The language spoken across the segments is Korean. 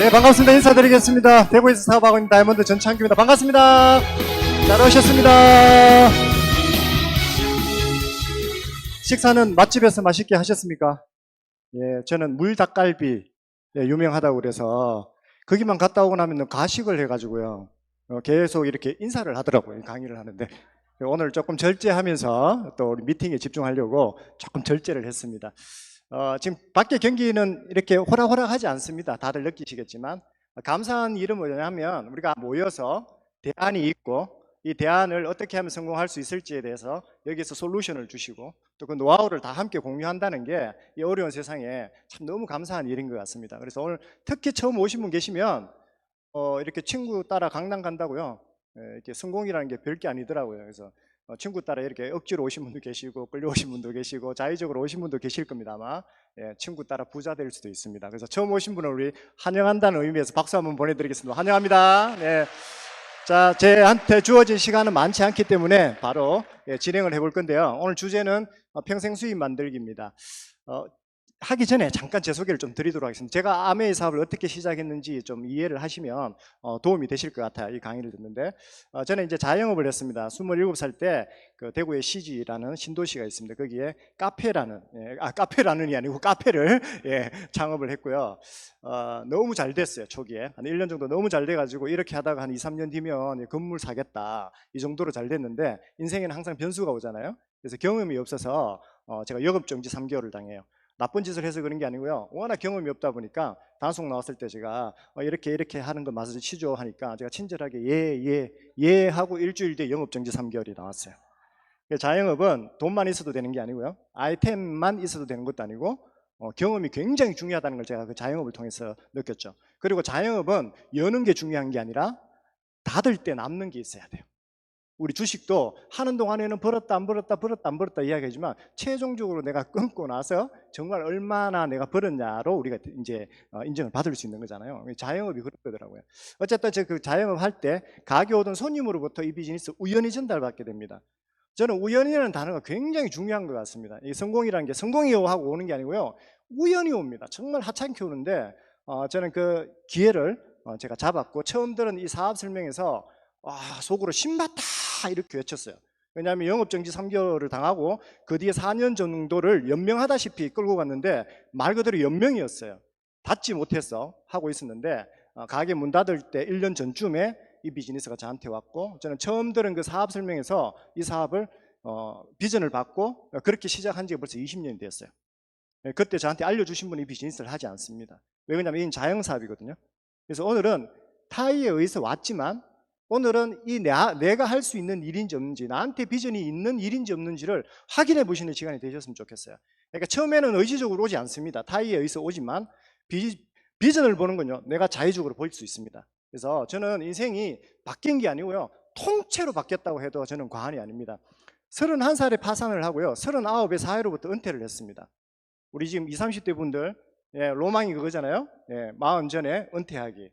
네, 반갑습니다. 인사드리겠습니다. 대구에서 사업하고 있는 다이아몬드 전창규입니다. 반갑습니다. 잘 오셨습니다. 식사는 맛집에서 맛있게 하셨습니까? 예, 저는 물닭갈비 유명하다고 그래서 거기만 갔다 오고 나면 가식을 해가지고요. 계속 이렇게 인사를 하더라고요. 강의를 하는데. 오늘 조금 절제하면서 또 우리 미팅에 집중하려고 조금 절제를 했습니다. 지금 밖에 경기는 이렇게 호락호락하지 않습니다. 다들 느끼시겠지만 감사한 일은 뭐냐면 우리가 모여서 대안이 있고 이 대안을 어떻게 하면 성공할 수 있을지에 대해서 여기서 솔루션을 주시고 또 그 노하우를 다 함께 공유한다는 게 이 어려운 세상에 참 너무 감사한 일인 것 같습니다. 그래서 오늘 특히 처음 오신 분 계시면 이렇게 친구 따라 강남 간다고요. 이렇게 성공이라는 게 별게 아니더라고요. 그래서 친구 따라 이렇게 억지로 오신 분도 계시고 끌려오신 분도 계시고 자의적으로 오신 분도 계실 겁니다. 아마 친구 따라 부자 될 수도 있습니다. 그래서 처음 오신 분을 우리 환영한다는 의미에서 박수 한번 보내드리겠습니다. 환영합니다. 네. 자, 제한테 주어진 시간은 많지 않기 때문에 바로 진행을 해볼 건데요. 오늘 주제는 평생 수입 만들기입니다. 하기 전에 잠깐 제 소개를 좀 드리도록 하겠습니다. 제가 아메이 사업을 어떻게 시작했는지 좀 이해를 하시면 도움이 되실 것 같아요. 이 강의를 듣는데 저는 이제 자영업을 했습니다. 27살 때 그 대구의 시지라는 신도시가 있습니다. 거기에 카페라는 카페라는이 아니고 카페를 창업을 했고요. 너무 잘 됐어요. 초기에 한 1년 정도 너무 잘 돼가지고 이렇게 하다가 한 2, 3년 뒤면 건물 사겠다 이 정도로 잘 됐는데 인생에는 항상 변수가 오잖아요. 그래서 경험이 없어서 제가 영업정지 3개월을 당해요. 나쁜 짓을 해서 그런 게 아니고요. 워낙 경험이 없다 보니까 단속 나왔을 때 제가 이렇게 하는 거 맛을 치죠 하니까 제가 친절하게 예 하고 일주일 뒤에 영업정지 3개월이 나왔어요. 자영업은 돈만 있어도 되는 게 아니고요. 아이템만 있어도 되는 것도 아니고 경험이 굉장히 중요하다는 걸 제가 그 자영업을 통해서 느꼈죠. 그리고 자영업은 여는 게 중요한 게 아니라 닫을 때 남는 게 있어야 돼요. 우리 주식도 하는 동안에는 벌었다 안 벌었다 이야기하지만 최종적으로 내가 끊고 나서 정말 얼마나 내가 벌었냐로 우리가 이제 인정을 받을 수 있는 거잖아요. 자영업이 그렇더라고요. 어쨌든 제가 그 자영업 할 때 가게 오던 손님으로부터 이 비즈니스 우연히 전달받게 됩니다. 저는 우연이라는 단어가 굉장히 중요한 것 같습니다. 이 성공이라는 게 성공이요 하고 오는 게 아니고요. 우연히 옵니다. 정말 하찮게 오는데 저는 그 기회를 제가 잡았고 처음 들은 이 사업 설명에서 속으로 신봤다 이렇게 외쳤어요. 왜냐하면 영업정지 3개월을 당하고 그 뒤에 4년 정도를 연명하다시피 끌고 갔는데 말 그대로 연명이었어요. 닫지 못해서 하고 있었는데 가게 문 닫을 때 1년 전쯤에 이 비즈니스가 저한테 왔고 저는 처음 들은 그 사업 설명에서 이 사업을 비전을 받고 그렇게 시작한 지가 벌써 20년이 됐어요. 그때 저한테 알려주신 분이 비즈니스를 하지 않습니다. 왜냐하면 이건 자영사업이거든요. 그래서 오늘은 타의에 의해서 왔지만 오늘은 내가 할 수 있는 일인지 없는지 나한테 비전이 있는 일인지 없는지를 확인해 보시는 시간이 되셨으면 좋겠어요. 그러니까 처음에는 의지적으로 오지 않습니다. 타의에 의해서 오지만 비전을 보는 건요 내가 자의적으로 볼 수 있습니다. 그래서 저는 인생이 바뀐 게 아니고요 통째로 바뀌었다고 해도 저는 과언이 아닙니다. 31살에 파산을 하고요 39에 사회로부터 은퇴를 했습니다. 우리 지금 20, 30대 분들 로망이 그거잖아요. 40 전에 은퇴하기.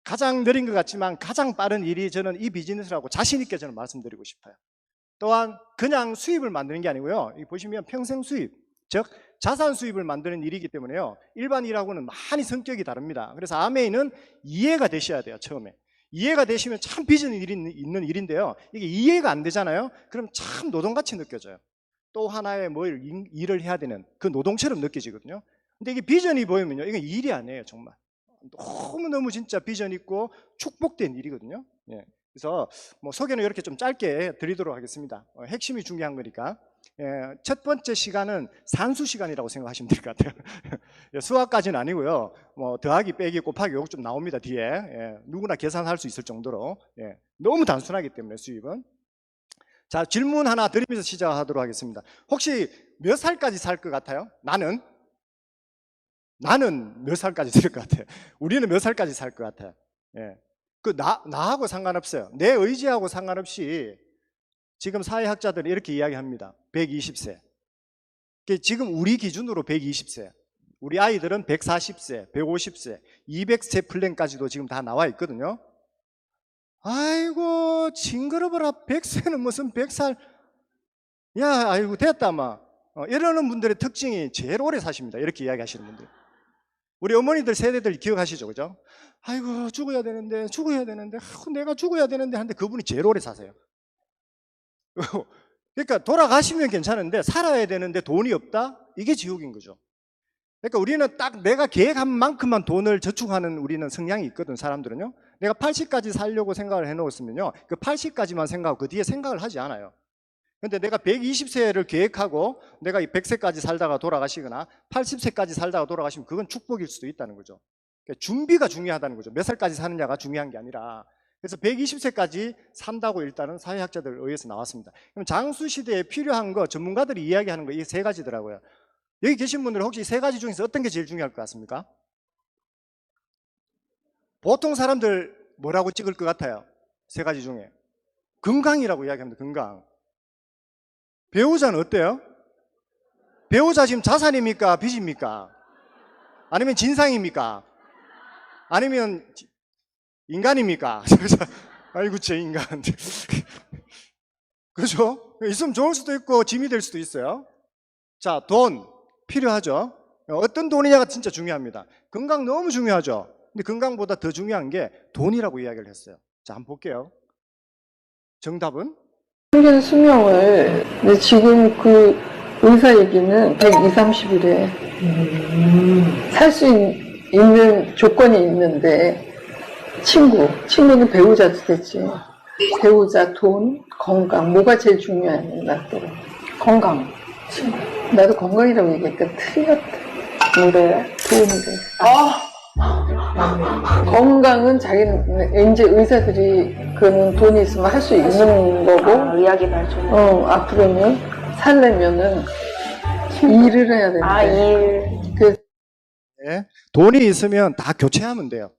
가장 느린 것 같지만 가장 빠른 일이 저는 이 비즈니스라고 자신 있게 저는 말씀드리고 싶어요. 또한 그냥 수입을 만드는 게 아니고요 보시면 평생 수입, 즉 자산 수입을 만드는 일이기 때문에요 일반 일하고는 많이 성격이 다릅니다. 그래서 아메이는 이해가 되셔야 돼요. 처음에 이해가 되시면 참 비전이 있는 일인데요 이게 이해가 안 되잖아요. 그럼 참 노동같이 느껴져요. 또 하나의 일을 해야 되는 그 노동처럼 느껴지거든요. 근데 이게 비전이 보이면요 이건 일이 아니에요. 정말 너무너무 진짜 비전 있고 축복된 일이거든요. 그래서 소개는 이렇게 좀 짧게 드리도록 하겠습니다. 핵심이 중요한 거니까. 첫 번째 시간은 산수 시간이라고 생각하시면 될 것 같아요. 수학까지는 아니고요. 더하기 빼기 곱하기 요거 좀 나옵니다. 뒤에 누구나 계산할 수 있을 정도로 너무 단순하기 때문에 수입은. 자, 질문 하나 드리면서 시작하도록 하겠습니다. 혹시 몇 살까지 살 것 같아요? 나는 몇 살까지 살 것 같아요? 우리는 몇 살까지 살 것 같아요? 나하고 상관없어요. 내 의지하고 상관없이 지금 사회학자들이 이렇게 이야기합니다. 120세. 지금 우리 기준으로 120세. 우리 아이들은 140세, 150세, 200세 플랜까지도 지금 다 나와 있거든요. 아이고 징그러워라. 100세는 무슨 100살. 야 아이고 됐다 막. 이러는 분들의 특징이 제일 오래 사십니다. 이렇게 이야기하시는 분들. 우리 어머니들 세대들 기억하시죠? 그죠? 아이고, 죽어야 되는데, 내가 죽어야 되는데 하는데 그분이 제일 오래 사세요. 그러니까 돌아가시면 괜찮은데 살아야 되는데 돈이 없다? 이게 지옥인 거죠. 그러니까 우리는 딱 내가 계획한 만큼만 돈을 저축하는 우리는 성향이 있거든, 사람들은요. 내가 80까지 살려고 생각을 해놓았으면요, 그 80까지만 생각하고 그 뒤에 생각을 하지 않아요. 근데 내가 120세를 계획하고 내가 100세까지 살다가 돌아가시거나 80세까지 살다가 돌아가시면 그건 축복일 수도 있다는 거죠. 그러니까 준비가 중요하다는 거죠. 몇 살까지 사느냐가 중요한 게 아니라. 그래서 120세까지 산다고 일단은 사회학자들 의해서 나왔습니다. 그럼 장수시대에 필요한 거, 전문가들이 이야기하는 거, 이 세 가지더라고요. 여기 계신 분들은 혹시 세 가지 중에서 어떤 게 제일 중요할 것 같습니까? 보통 사람들 뭐라고 찍을 것 같아요? 세 가지 중에. 건강이라고 이야기합니다. 건강. 배우자는 어때요? 배우자 지금 자산입니까? 빚입니까? 아니면 진상입니까? 아니면 인간입니까? 아이고 제 인간. 그렇죠? 있으면 좋을 수도 있고 짐이 될 수도 있어요. 자, 돈 필요하죠. 어떤 돈이냐가 진짜 중요합니다. 건강 너무 중요하죠. 근데 건강보다 더 중요한 게 돈이라고 이야기를 했어요. 자, 한번 볼게요. 정답은? 평균 수명을, 근데 지금 그 의사 얘기는 120, 30일에 살 수 있는 조건이 있는데, 친구는 배우자도 되지. 배우자, 돈, 건강, 뭐가 제일 중요했나 또. 건강. 나도 건강이라고 얘기했더니 틀렸다. 노래, 돈이래. 건강은 자기는, 이제 의사들이 그는 돈이 있으면 할 수 있는 거고. 이야기 발전. 앞으로는 살려면은 일을 해야 되는데. 네, 돈이 있으면 다 교체하면 돼요.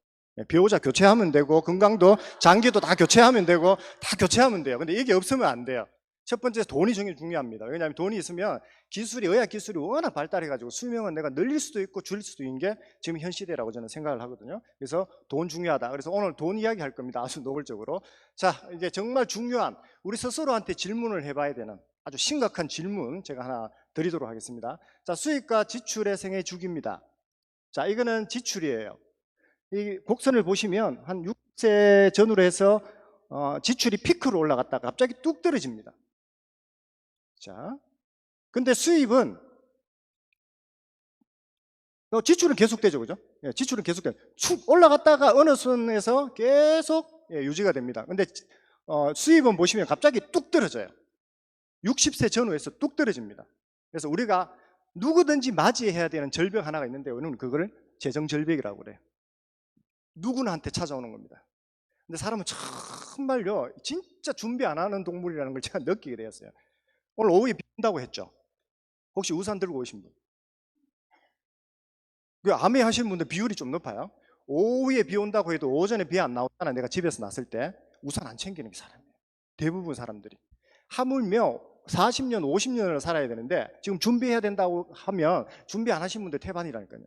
배우자 교체하면 되고, 건강도, 장기도 다 교체하면 되고, 다 교체하면 돼요. 근데 이게 없으면 안 돼요. 첫 번째, 돈이 중요합니다. 왜냐하면 돈이 있으면 의학 기술이 워낙 발달해가지고 수명은 내가 늘릴 수도 있고 줄일 수도 있는 게 지금 현 시대라고 저는 생각을 하거든요. 그래서 돈 중요하다. 그래서 오늘 돈 이야기 할 겁니다. 아주 노골적으로. 자, 이제 정말 중요한 우리 스스로한테 질문을 해봐야 되는 아주 심각한 질문 제가 하나 드리도록 하겠습니다. 자, 수입과 지출의 생애 주기입니다. 자, 이거는 지출이에요. 이 곡선을 보시면 한 6세 전후로 해서 지출이 피크로 올라갔다가 갑자기 뚝 떨어집니다. 자, 근데 수입은 지출은 계속되죠, 그죠? 예, 지출은 계속돼요. 축 올라갔다가 어느 선에서 계속 유지가 됩니다. 근데 수입은 보시면 갑자기 뚝 떨어져요. 60세 전후에서 뚝 떨어집니다. 그래서 우리가 누구든지 맞이해야 되는 절벽 하나가 있는데 우리는 그거를 재정절벽이라고 그래요. 누구나한테 찾아오는 겁니다. 근데 사람은 정말요, 진짜 준비 안 하는 동물이라는 걸 제가 느끼게 되었어요. 오늘 오후에 비 온다고 했죠. 혹시 우산 들고 오신 분? 그 암에 하시는 분들 비율이 좀 높아요. 오후에 비 온다고 해도 오전에 비 안 나오잖아. 내가 집에서 났을 때 우산 안 챙기는 게 사람이에요. 대부분 사람들이. 하물며 40년, 50년을 살아야 되는데 지금 준비해야 된다고 하면 준비 안 하신 분들 태반이라니까요.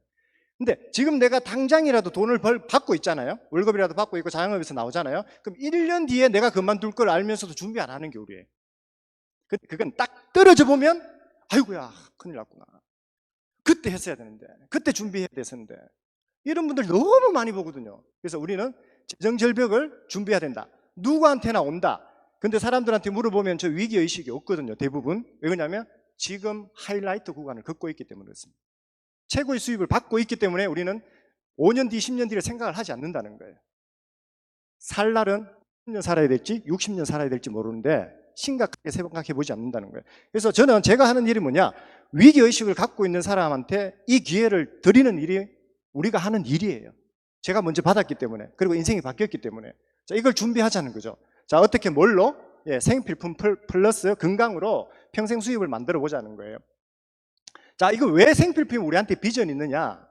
근데 지금 내가 당장이라도 돈을 받고 있잖아요. 월급이라도 받고 있고 자영업에서 나오잖아요. 그럼 1년 뒤에 내가 그만둘 걸 알면서도 준비 안 하는 게 우리예요. 그건 딱 떨어져 보면 아이고야 큰일 났구나. 그때 했어야 되는데, 그때 준비해야 됐었는데, 이런 분들 너무 많이 보거든요. 그래서 우리는 재정절벽을 준비해야 된다. 누구한테나 온다. 근데 사람들한테 물어보면 저 위기의식이 없거든요. 대부분. 왜냐하면 지금 하이라이트 구간을 걷고 있기 때문에 그렇습니다. 최고의 수입을 받고 있기 때문에 우리는 5년 뒤, 10년 뒤를 생각을 하지 않는다는 거예요. 살 날은 10년 살아야 될지 60년 살아야 될지 모르는데 심각하게 생각해 보지 않는다는 거예요. 그래서 저는 제가 하는 일이 뭐냐, 위기의식을 갖고 있는 사람한테 이 기회를 드리는 일이 우리가 하는 일이에요. 제가 먼저 받았기 때문에, 그리고 인생이 바뀌었기 때문에. 자, 이걸 준비하자는 거죠. 자, 어떻게 뭘로? 생필품 플러스 건강으로 평생 수입을 만들어 보자는 거예요. 자, 이거 왜 생필품이 우리한테 비전이 있느냐?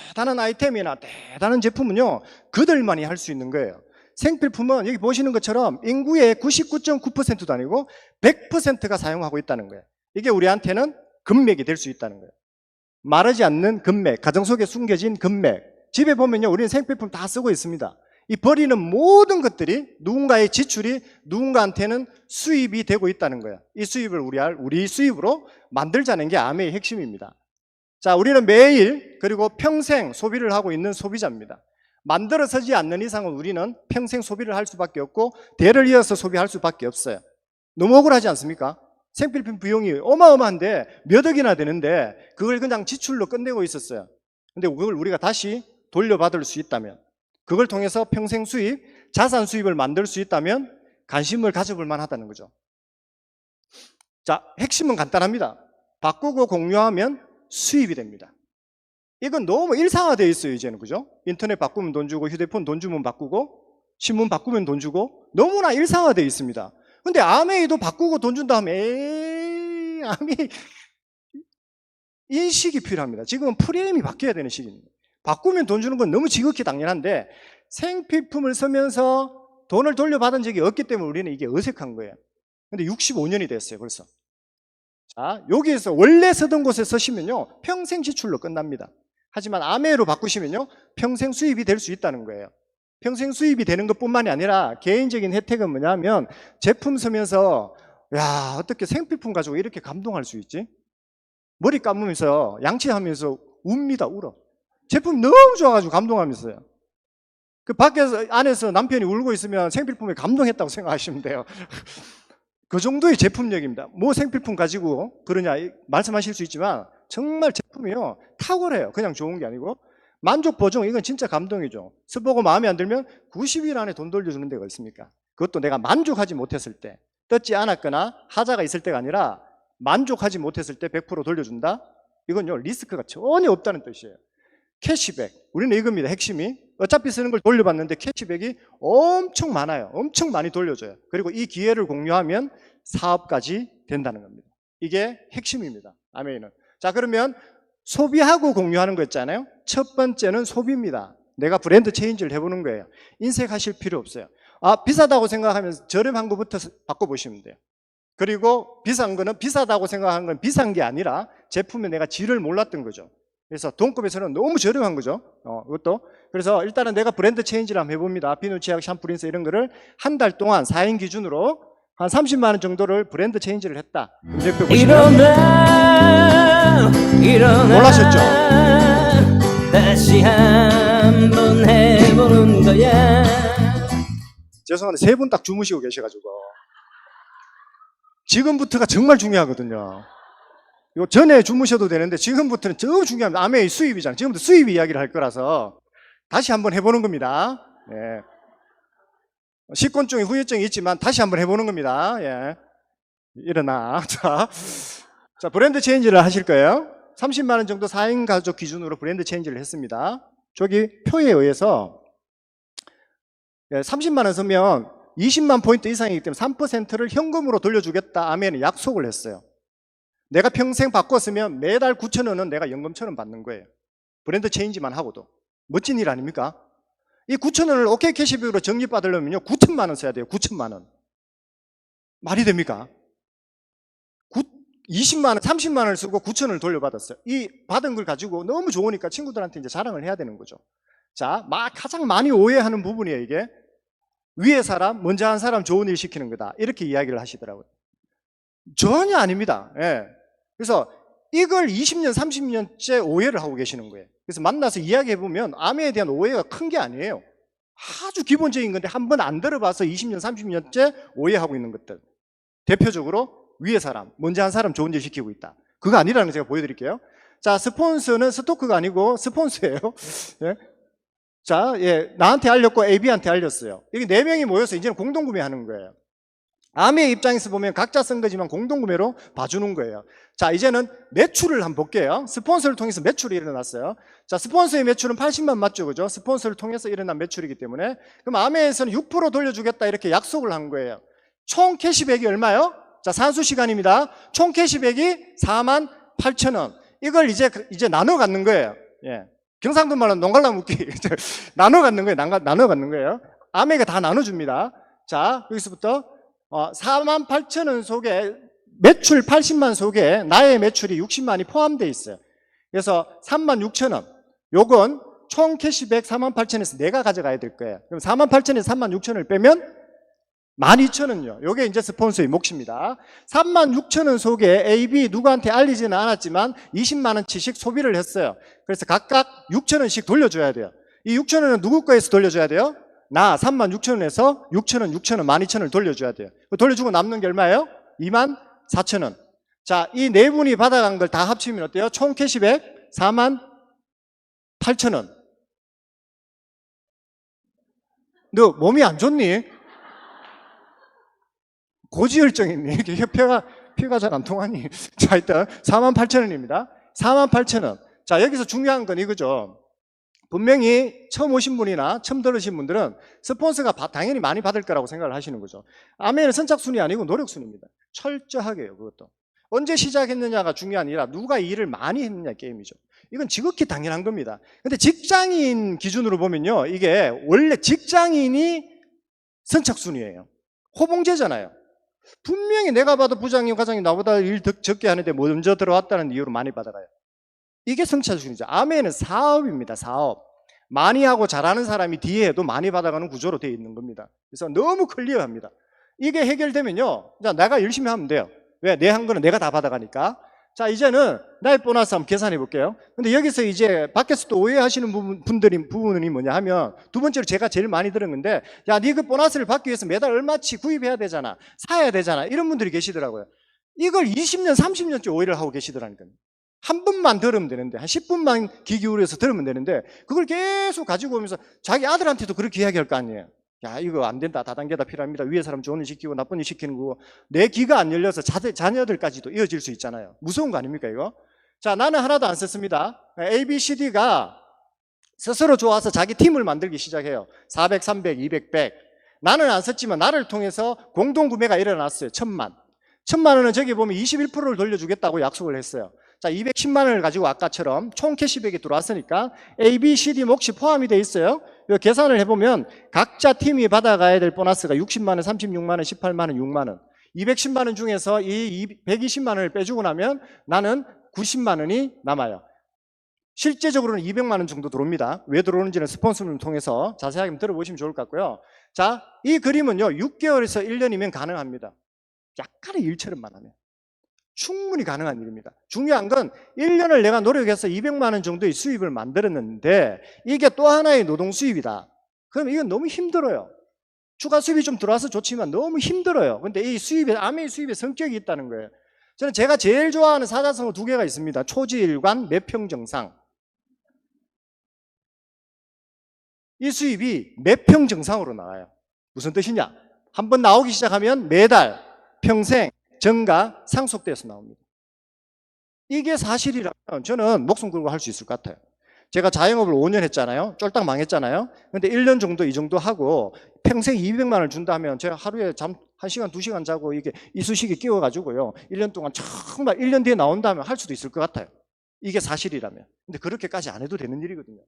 대단한 아이템이나 대단한 제품은요, 그들만이 할 수 있는 거예요. 생필품은 여기 보시는 것처럼 인구의 99.9%도 아니고 100%가 사용하고 있다는 거예요. 이게 우리한테는 금맥이 될 수 있다는 거예요. 마르지 않는 금맥, 가정 속에 숨겨진 금맥. 집에 보면요, 우리는 생필품 다 쓰고 있습니다. 이 버리는 모든 것들이 누군가의 지출이 누군가한테는 수입이 되고 있다는 거예요. 이 수입을 우리 수입으로 만들자는 게 암의 핵심입니다. 자, 우리는 매일 그리고 평생 소비를 하고 있는 소비자입니다. 만들어서지 않는 이상은 우리는 평생 소비를 할 수밖에 없고 대를 이어서 소비할 수밖에 없어요. 너무 억울하지 않습니까? 생필품 비용이 어마어마한데 몇 억이나 되는데 그걸 그냥 지출로 끝내고 있었어요. 근데 그걸 우리가 다시 돌려받을 수 있다면, 그걸 통해서 평생 수입, 자산 수입을 만들 수 있다면 관심을 가져볼 만하다는 거죠. 자, 핵심은 간단합니다. 바꾸고 공유하면 수입이 됩니다. 이건 너무 일상화되어 있어요, 이제는. 그죠? 인터넷 바꾸면 돈 주고, 휴대폰 돈 주면 바꾸고, 신문 바꾸면 돈 주고, 너무나 일상화되어 있습니다. 근데 아메이도 바꾸고 돈 준다 하면, 에이, 아메이. 인식이 필요합니다. 지금은 프레임이 바뀌어야 되는 시기입니다. 바꾸면 돈 주는 건 너무 지극히 당연한데, 생필품을 쓰면서 돈을 돌려받은 적이 없기 때문에 우리는 이게 어색한 거예요. 근데 65년이 됐어요, 벌써. 자, 여기에서 원래 쓰던 곳에 쓰시면요, 평생 지출로 끝납니다. 하지만 아메이로 바꾸시면요, 평생 수입이 될 수 있다는 거예요. 평생 수입이 되는 것뿐만이 아니라 개인적인 혜택은 뭐냐면, 제품 쓰면서 야, 어떻게 생필품 가지고 이렇게 감동할 수 있지? 머리 감으면서 양치하면서 웁니다, 울어. 제품 너무 좋아가지고 감동하면서요. 그 밖에서 안에서 남편이 울고 있으면 생필품에 감동했다고 생각하시면 돼요. 그 정도의 제품력입니다. 뭐 생필품 가지고 그러냐 말씀하실 수 있지만 정말 제품이요, 탁월해요. 그냥 좋은 게 아니고 만족 보정, 이건 진짜 감동이죠. 써보고 마음에 안 들면 90일 안에 돈 돌려주는 데가 있습니까? 그것도 내가 만족하지 못했을 때, 뜯지 않았거나 하자가 있을 때가 아니라 만족하지 못했을 때 100% 돌려준다? 이건요, 리스크가 전혀 없다는 뜻이에요. 캐시백, 우리는 이겁니다. 핵심이 어차피 쓰는 걸 돌려받는데 캐시백이 엄청 많아요. 엄청 많이 돌려줘요. 그리고 이 기회를 공유하면 사업까지 된다는 겁니다. 이게 핵심입니다. 아메이는. 자, 그러면 소비하고 공유하는 거 있잖아요. 첫 번째는 소비입니다. 내가 브랜드 체인지를 해보는 거예요. 인색하실 필요 없어요. 아, 비싸다고 생각하면 저렴한 거부터 바꿔보시면 돼요. 그리고 비싼 거는 비싸다고 생각하는 건 비싼 게 아니라 제품에 내가 질을 몰랐던 거죠. 그래서 돈급에서는 너무 저렴한 거죠. 이것도. 그래서 일단은 내가 브랜드 체인지를 한번 해봅니다. 비누, 치약, 샴푸, 린스 이런 거를 한 달 동안 4인 기준으로 한 30만 원 정도를 브랜드 체인지를 했다. 대표 보시면 일어나 놀라셨죠? 다시 한번 해보는 거야. 죄송한데 세 분 딱 주무시고 계셔가지고 지금부터가 정말 중요하거든요. 요 전에 주무셔도 되는데 지금부터는 너무 중요합니다. 아메이 수입이잖아요. 지금부터 수입 이야기를 할 거라서 다시 한번 해보는 겁니다. 예. 식곤증이 후유증이 있지만 다시 한번 해보는 겁니다. 예. 일어나. 자, 브랜드 체인지를 하실 거예요. 30만 원 정도 4인 가족 기준으로 브랜드 체인지를 했습니다. 저기 표에 의해서 30만 원 쓰면 20만 포인트 이상이기 때문에 3%를 현금으로 돌려주겠다. 아메이는 약속을 했어요. 내가 평생 바꿨으면 매달 9,000원은 내가 연금처럼 받는 거예요. 브랜드 체인지만 하고도. 멋진 일 아닙니까? 이 9,000원을 OK 캐시백으로 적립받으려면요, 9천만 원 써야 돼요. 9천만 원. 말이 됩니까? 20만 원, 30만 원을 쓰고 9,000원을 돌려받았어요. 이 받은 걸 가지고 너무 좋으니까 친구들한테 이제 자랑을 해야 되는 거죠. 자, 가장 많이 오해하는 부분이에요, 이게. 위에 사람, 먼저 한 사람 좋은 일 시키는 거다. 이렇게 이야기를 하시더라고요. 전혀 아닙니다. 예. 그래서 이걸 20년, 30년째 오해를 하고 계시는 거예요. 그래서 만나서 이야기해보면 아메에 대한 오해가 큰 게 아니에요. 아주 기본적인 건데 한 번 안 들어봐서 20년, 30년째 오해하고 있는 것들. 대표적으로 위에 사람, 먼저 한 사람 좋은 일 시키고 있다. 그거 아니라는 거 제가 보여드릴게요. 자, 스폰서는 스토크가 아니고 스폰서예요. 예. 자, 예, 나한테 알렸고 AB한테 알렸어요. 여기 4명이 모여서 이제는 공동구매하는 거예요. 아메의 입장에서 보면 각자 쓴 거지만 공동구매로 봐주는 거예요. 자, 이제는 매출을 한번 볼게요. 스폰서를 통해서 매출이 일어났어요. 자, 스폰서의 매출은 80만 맞죠, 그죠? 스폰서를 통해서 일어난 매출이기 때문에. 그럼 아메에서는 6% 돌려주겠다 이렇게 약속을 한 거예요. 총 캐시백이 얼마요? 자, 산수 시간입니다. 총 캐시백이 48,000원. 이걸 이제 나눠 갖는 거예요. 예. 경상도 말로 농갈라 묻기. 나눠 갖는 거예요. 나눠 갖는 거예요. 아메가 다 나눠줍니다. 자, 여기서부터 48,000원 속에 매출 80만 속에 나의 매출이 60만이 포함되어 있어요. 그래서 36,000원. 요건 총 캐시백 48,000원에서 내가 가져가야 될 거예요. 그럼 48,000원에서 36,000원을 빼면 12,000원요. 요게 이제 스폰서의 몫입니다. 36,000원 속에 A, B 누구한테 알리지는 않았지만 20만 원치씩 소비를 했어요. 그래서 각각 6,000원씩 돌려줘야 돼요. 이 6,000원은 누구 거에서 돌려줘야 돼요? 나 36,000원에서 6,000원, 6,000원, 12,000원을 돌려줘야 돼요. 돌려주고 남는 게 얼마예요? 24,000원. 자, 이 네 분이 받아간 걸 다 합치면 어때요? 총 캐시백 48,000원. 너 몸이 안 좋니? 고지혈증 있니? 이렇게 피가 잘 안 통하니? 자, 일단 48,000원입니다. 48,000원. 자, 여기서 중요한 건 이거죠. 분명히 처음 오신 분이나 처음 들으신 분들은 스폰서가 당연히 많이 받을 거라고 생각을 하시는 거죠. 아멘은 선착순이 아니고 노력순입니다. 철저하게요, 그것도. 언제 시작했느냐가 중요한 아니라 누가 일을 많이 했느냐 게임이죠. 이건 지극히 당연한 겁니다. 근데 직장인 기준으로 보면요, 이게 원래 직장인이 선착순이에요. 호봉제잖아요. 분명히 내가 봐도 부장님, 과장님 나보다 일 더 적게 하는데 먼저 들어왔다는 이유로 많이 받아가요. 이게 선착순이죠. 아멘은 사업입니다. 사업. 많이 하고 잘하는 사람이 뒤에 해도 많이 받아가는 구조로 되어 있는 겁니다. 그래서 너무 클리어합니다. 이게 해결되면요, 자, 내가 열심히 하면 돼요. 왜? 내 한 거는 내가 다 받아가니까. 자, 이제는 나의 보너스 한번 계산해 볼게요. 근데 여기서 이제 밖에서 또 오해하시는 부분이 뭐냐 하면, 두 번째로 제가 제일 많이 들은 건데, 야, 니 그 보너스를 받기 위해서 매달 얼마치 구입해야 되잖아, 사야 되잖아, 이런 분들이 계시더라고요. 이걸 20년, 30년째 오해를 하고 계시더라니까요. 한 번만 들으면 되는데, 한 10분만 귀 기울여서 들으면 되는데, 그걸 계속 가지고 오면서 자기 아들한테도 그렇게 이야기할 거 아니에요. 야, 이거 안 된다, 다단계다 필요합니다, 위에 사람 좋은 일 시키고 나쁜 일 시키는 거고, 내 귀가 안 열려서 자녀들까지도 이어질 수 있잖아요. 무서운 거 아닙니까 이거? 자, 나는 하나도 안 썼습니다. A, B, C, D가 스스로 좋아서 자기 팀을 만들기 시작해요. 400, 300, 200, 100. 나는 안 썼지만 나를 통해서 공동구매가 일어났어요. 1,000만. 1,000만 원은 저기 보면 21%를 돌려주겠다고 약속을 했어요. 자, 210만 원을 가지고 아까처럼 총 캐시백이 들어왔으니까 A, B, C, D 몫이 포함이 돼 있어요. 이 계산을 해보면 각자 팀이 받아가야 될 보너스가 60만 원, 36만 원, 18만 원, 6만 원. 210만 원 중에서 이 120만 원을 빼주고 나면 나는 90만 원이 남아요. 실제적으로는 200만 원 정도 들어옵니다. 왜 들어오는지는 스폰서를 통해서 자세하게 한번 들어보시면 좋을 것 같고요. 자, 이 그림은요, 6개월에서 1년이면 가능합니다. 약간의 일처럼만 하면 충분히 가능한 일입니다. 중요한 건 1년을 내가 노력해서 200만 원 정도의 수입을 만들었는데 이게 또 하나의 노동 수입이다. 그럼 이건 너무 힘들어요. 추가 수입이 좀 들어와서 좋지만 너무 힘들어요. 근데 이 수입에, 아메의 수입에 성격이 있다는 거예요. 저는 제가 제일 좋아하는 사자성어 2개가 있습니다. 초지일관, 매평정상. 이 수입이 매평정상으로 나와요. 무슨 뜻이냐? 한번 나오기 시작하면 매달, 평생, 정가, 상속돼서 나옵니다. 이게 사실이라면 저는 목숨 걸고 할 수 있을 것 같아요. 제가 자영업을 5년 했잖아요. 쫄딱 망했잖아요. 근데 1년 정도 이 정도 하고 평생 200만 원을 준다면 제가 하루에 잠 1시간, 2시간 자고 이게 이쑤시개 끼워가지고요, 1년 동안 정말 1년 뒤에 나온다면 할 수도 있을 것 같아요. 이게 사실이라면. 근데 그렇게까지 안 해도 되는 일이거든요.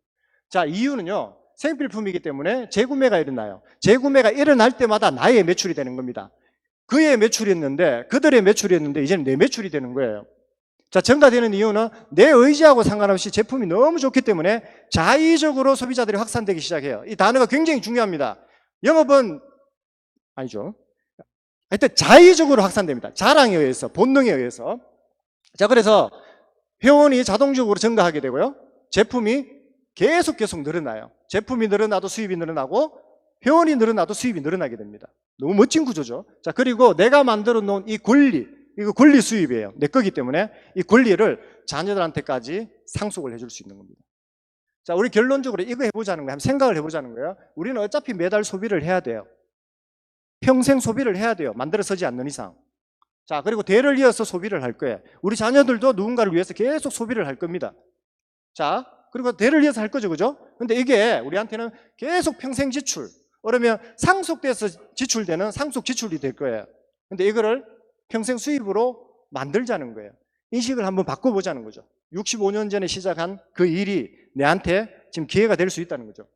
자, 이유는요, 생필품이기 때문에 재구매가 일어나요. 재구매가 일어날 때마다 나의 매출이 되는 겁니다. 그의 매출이었는데, 그들의 매출이었는데 이제는 내 매출이 되는 거예요. 자, 증가되는 이유는 내 의지하고 상관없이 제품이 너무 좋기 때문에 자의적으로 소비자들이 확산되기 시작해요. 이 단어가 굉장히 중요합니다. 영업은 아니죠. 하여튼 자의적으로 확산됩니다. 자랑에 의해서, 본능에 의해서. 자, 그래서 회원이 자동적으로 증가하게 되고요, 제품이 계속 늘어나요. 제품이 늘어나도 수입이 늘어나고 회원이 늘어나도 수입이 늘어나게 됩니다. 너무 멋진 구조죠. 자, 그리고 내가 만들어 놓은 이 권리, 이거 권리 수입이에요. 내 거기 때문에 이 권리를 자녀들한테까지 상속을 해줄 수 있는 겁니다. 자, 우리 결론적으로 이거 해보자는 거예요. 한번 생각을 해보자는 거예요. 우리는 어차피 매달 소비를 해야 돼요. 평생 소비를 해야 돼요. 만들어 서지 않는 이상. 자, 그리고 대를 이어서 소비를 할 거예요. 우리 자녀들도 누군가를 위해서 계속 소비를 할 겁니다. 자, 그리고 대를 이어서 할 거죠, 그죠? 근데 이게 우리한테는 계속 평생 지출, 그러면 상속돼서 지출되는 상속 지출이 될 거예요. 근데 이거를 평생 수입으로 만들자는 거예요. 인식을 한번 바꿔보자는 거죠. 65년 전에 시작한 그 일이 내한테 지금 기회가 될 수 있다는 거죠.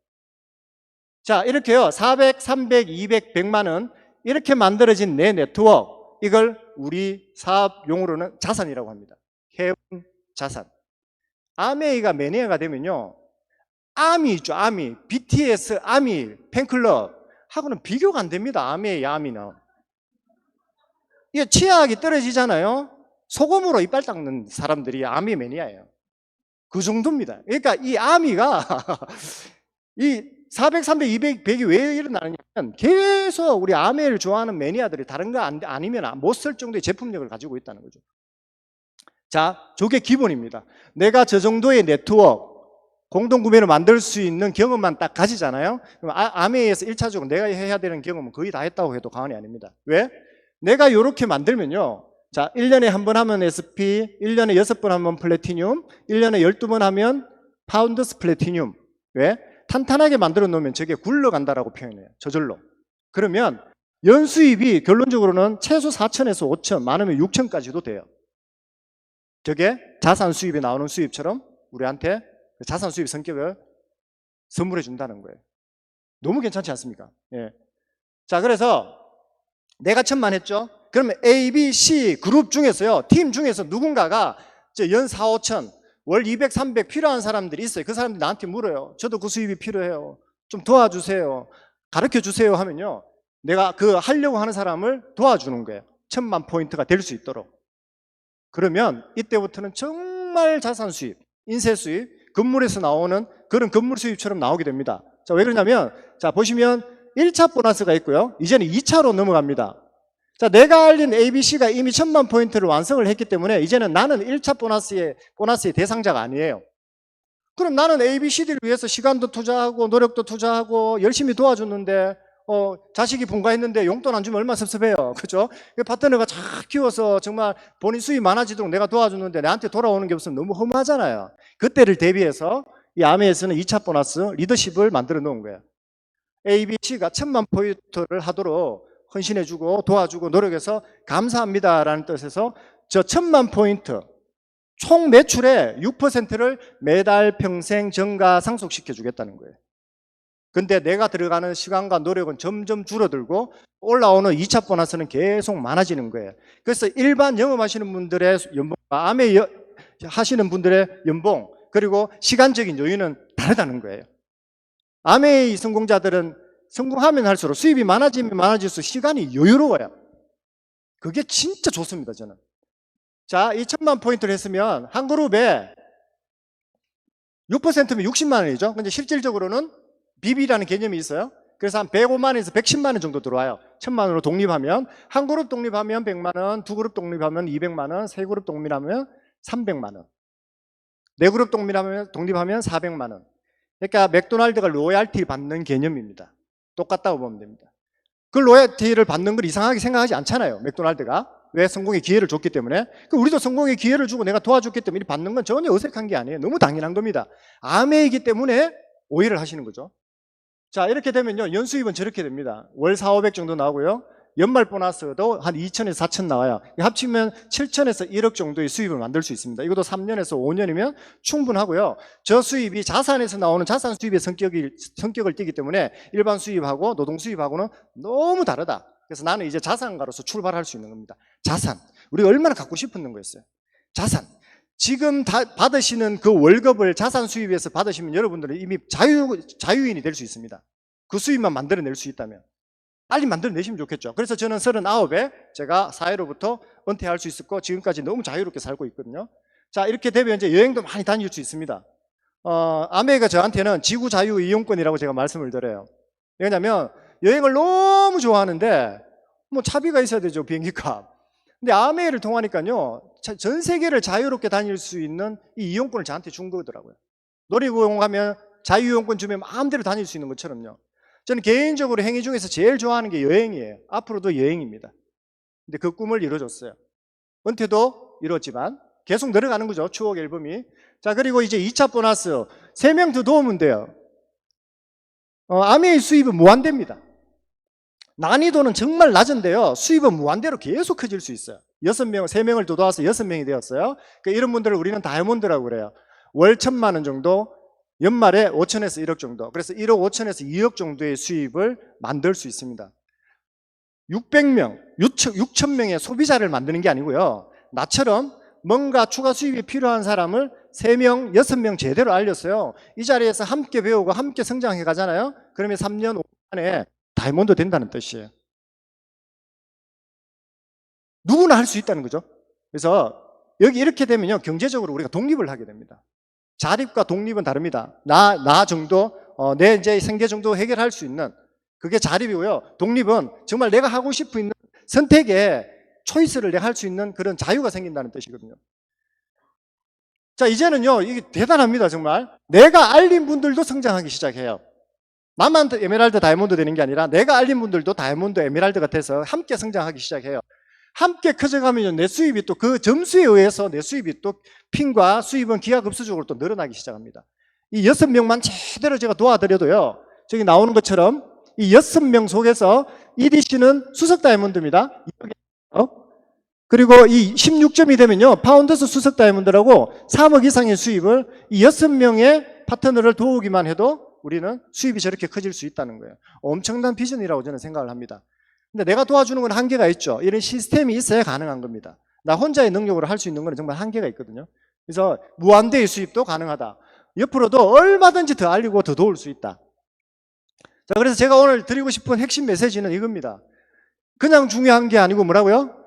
자, 이렇게요, 400, 300, 200, 100만 원 이렇게 만들어진 내 네트워크, 이걸 우리 사업 용어로는 자산이라고 합니다. 해운 자산. 아메이가 매니아가 되면요, 아미 있죠, 아미. BTS, 아미, 팬클럽. 하고는 비교가 안 됩니다. 아미의 야미는. 이게 치아학이 떨어지잖아요. 소금으로 이빨 닦는 사람들이 아미 매니아예요. 그 정도입니다. 그러니까 이 아미가 이 400, 300, 200, 100이 왜 일어나느냐면 계속 우리 아미를 좋아하는 매니아들이 다른 거 아니면 못 쓸 정도의 제품력을 가지고 있다는 거죠. 자, 저게 기본입니다. 내가 저 정도의 네트워크, 공동구매를 만들 수 있는 경험만 딱 가지잖아요. 그럼 아미에서 1차적으로 내가 해야 되는 경험은 거의 다 했다고 해도 과언이 아닙니다. 왜? 내가 이렇게 만들면요. 자, 1년에 한 번 하면 SP, 1년에 6번 하면 플래티늄, 1년에 12번 하면 파운드스 플래티늄. 왜? 탄탄하게 만들어 놓으면 저게 굴러간다라고 표현해요. 저절로. 그러면 연수입이 결론적으로는 최소 4천에서 5천, 많으면 6천까지도 돼요. 저게 자산 수입에 나오는 수입처럼 우리한테 자산 수입 성격을 선물해 준다는 거예요. 너무 괜찮지 않습니까? 예. 자, 그래서 내가 1,000만 했죠? 그러면 A, B, C 그룹 중에서요, 팀 중에서 누군가가 연 4, 5천, 월 200, 300 필요한 사람들이 있어요. 그 사람들이 나한테 물어요. 저도 그 수입이 필요해요. 좀 도와주세요. 가르쳐 주세요 하면요, 내가 그 하려고 하는 사람을 도와주는 거예요. 1,000만 포인트가 될 수 있도록. 그러면 이때부터는 정말 자산 수입, 인쇄 수입, 건물에서 나오는 그런 건물 수입처럼 나오게 됩니다. 자, 왜 그러냐면, 자, 보시면 1차 보너스가 있고요. 이제는 2차로 넘어갑니다. 자, 내가 알린 ABC가 이미 1,000만 포인트를 완성을 했기 때문에 이제는 나는 1차 보너스의 대상자가 아니에요. 그럼 나는 ABCD를 위해서 시간도 투자하고 노력도 투자하고 열심히 도와줬는데 자식이 본가했는데 용돈 안 주면 얼마나 섭섭해요. 그죠? 파트너가 잘 키워서 정말 본인 수입 많아지도록 내가 도와줬는데 나한테 돌아오는 게 없으면 너무 허무하잖아요. 그때를 대비해서 이 아메에서는 2차 보너스 리더십을 만들어 놓은 거예요. ABC가 1,000만 포인트를 하도록 헌신해주고 도와주고 노력해서 감사합니다라는 뜻에서 저 1,000만 포인트 총 매출의 6%를 매달 평생 증가 상속시켜 주겠다는 거예요. 근데 내가 들어가는 시간과 노력은 점점 줄어들고 올라오는 2차 보너스는 계속 많아지는 거예요. 그래서 일반 영업하시는 분들의 연봉, 아메 하시는 분들의 연봉, 그리고 시간적인 여유는 다르다는 거예요. 아메이 성공자들은 성공하면 할수록 수입이 많아지면 많아질수록 시간이 여유로워요. 그게 진짜 좋습니다, 저는. 자, 이 1,000만 포인트를 했으면 한 그룹에 6%면 60만 원이죠. 근데 실질적으로는 BB라는 개념이 있어요. 그래서 한 105만 원에서 110만 원 정도 들어와요. 1,000만 원으로 독립하면. 한 그룹 독립하면 100만 원, 두 그룹 독립하면 200만 원, 세 그룹 독립하면 300만 원. 네 그룹 독립하면 400만 원. 그러니까 맥도날드가 로얄티 받는 개념입니다. 똑같다고 보면 됩니다. 그 로얄티를 받는 걸 이상하게 생각하지 않잖아요. 맥도날드가. 왜? 성공의 기회를 줬기 때문에. 우리도 성공의 기회를 주고 내가 도와줬기 때문에 받는 건 전혀 어색한 게 아니에요. 너무 당연한 겁니다. 아메이기 때문에 오해를 하시는 거죠. 자, 이렇게 되면요, 연수입은 저렇게 됩니다. 월 4, 500 정도 나오고요. 연말 보너스도 한 2천에서 4천 나와요. 합치면 7천에서 1억 정도의 수입을 만들 수 있습니다. 이것도 3년에서 5년이면 충분하고요. 저 수입이 자산에서 나오는 자산 수입의 성격을 띠기 때문에 일반 수입하고 노동 수입하고는 너무 다르다. 그래서 나는 이제 자산가로서 출발할 수 있는 겁니다. 자산. 우리가 얼마나 갖고 싶었는 거였어요. 자산. 지금 받으시는 그 월급을 자산 수입에서 받으시면 여러분들은 이미 자유인이 될 수 있습니다. 그 수입만 만들어낼 수 있다면. 빨리 만들어내시면 좋겠죠. 그래서 저는 39에 제가 사회로부터 은퇴할 수 있었고 지금까지 너무 자유롭게 살고 있거든요. 자, 이렇게 되면 이제 여행도 많이 다닐 수 있습니다. 아메이가 저한테는 지구 자유 이용권이라고 제가 말씀을 드려요. 왜냐면 여행을 너무 좋아하는데 뭐 차비가 있어야 되죠, 비행기값. 근데 아메이를 통하니까요, 전 세계를 자유롭게 다닐 수 있는 이 이용권을 저한테 준 거더라고요. 놀이공원 가면 자유이용권 주면 마음대로 다닐 수 있는 것처럼요. 저는 개인적으로 행위 중에서 제일 좋아하는 게 여행이에요. 앞으로도 여행입니다. 근데 그 꿈을 이뤄줬어요. 은퇴도 이뤘지만 계속 늘어가는 거죠, 추억 앨범이. 자, 그리고 이제 2차 보너스 3명 더 도우면 돼요. 아메이 수입은 무한대입니다. 난이도는 정말 낮은데요, 수입은 무한대로 계속 커질 수 있어요. 6명, 3명을 더 도와서 6명이 되었어요. 그러니까 이런 분들을 우리는 다이아몬드라고 그래요. 월 1,000만 원 정도, 연말에 5천에서 1억 정도. 그래서 1억 5천에서 2억 정도의 수입을 만들 수 있습니다. 600명, 6,000명의 소비자를 만드는 게 아니고요, 나처럼 뭔가 추가 수입이 필요한 사람을 3명, 6명 제대로 알렸어요. 이 자리에서 함께 배우고 함께 성장해 가잖아요. 그러면 3년, 5년 안에 다이아몬드 된다는 뜻이에요. 누구나 할 수 있다는 거죠. 그래서 여기 이렇게 되면요, 경제적으로 우리가 독립을 하게 됩니다. 자립과 독립은 다릅니다. 나 정도, 내 이제 생계 정도 해결할 수 있는 그게 자립이고요. 독립은 정말 내가 하고 싶은 선택에 초이스를 내가 할 수 있는 그런 자유가 생긴다는 뜻이거든요. 자, 이제는요, 이게 대단합니다, 정말. 내가 알린 분들도 성장하기 시작해요. 나만 에메랄드 다이아몬드 되는 게 아니라 내가 알린 분들도 다이아몬드 에메랄드가 돼서 함께 성장하기 시작해요. 함께 커져가면 내 수입이 또 그 점수에 의해서 내 수입이 또 핀과 수입은 기하급수적으로 또 늘어나기 시작합니다. 이 6명만 제대로 제가 도와드려도요, 저기 나오는 것처럼 이 6명 속에서 EDC는 수석 다이아몬드입니다. 그리고 이 16점이 되면요, 파운더스 수석 다이아몬드라고 3억 이상의 수입을 이 6명의 파트너를 도우기만 해도 우리는 수입이 저렇게 커질 수 있다는 거예요. 엄청난 비전이라고 저는 생각을 합니다. 근데 내가 도와주는 건 한계가 있죠. 이런 시스템이 있어야 가능한 겁니다. 나 혼자의 능력으로 할 수 있는 건 정말 한계가 있거든요. 그래서 무한대의 수입도 가능하다. 옆으로도 얼마든지 더 알리고 더 도울 수 있다. 자, 그래서 제가 오늘 드리고 싶은 핵심 메시지는 이겁니다. 그냥 중요한 게 아니고 뭐라고요?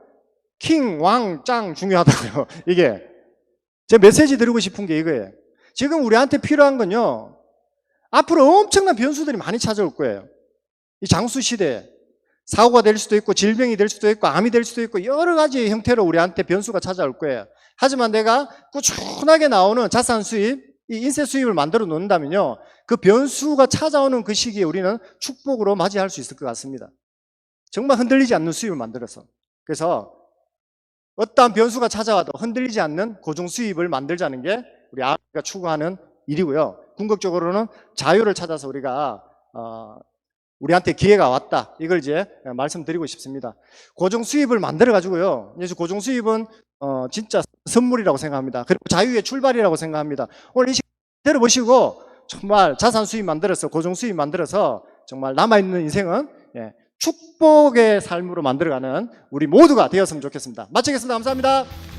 킹, 왕, 짱 중요하다고요. 이게 제 메시지 드리고 싶은 게 이거예요. 지금 우리한테 필요한 건요, 앞으로 엄청난 변수들이 많이 찾아올 거예요. 이 장수 시대에 사고가 될 수도 있고 질병이 될 수도 있고 암이 될 수도 있고 여러 가지 형태로 우리한테 변수가 찾아올 거예요. 하지만 내가 꾸준하게 나오는 자산 수입, 이 인세 수입을 만들어 놓는다면요, 그 변수가 찾아오는 그 시기에 우리는 축복으로 맞이할 수 있을 것 같습니다. 정말 흔들리지 않는 수입을 만들어서. 그래서 어떠한 변수가 찾아와도 흔들리지 않는 고정 수입을 만들자는 게 우리 아버지가 추구하는 일이고요. 궁극적으로는 자유를 찾아서 우리가 우리한테 기회가 왔다. 이걸 이제 말씀드리고 싶습니다. 고정 수입을 만들어 가지고요. 이제 고정 수입은 진짜 선물이라고 생각합니다. 그리고 자유의 출발이라고 생각합니다. 오늘 이 시간 들어보시고 정말 자산 수입 만들어서 고정 수입 만들어서 정말 남아있는 인생은 축복의 삶으로 만들어가는 우리 모두가 되었으면 좋겠습니다. 마치겠습니다. 감사합니다.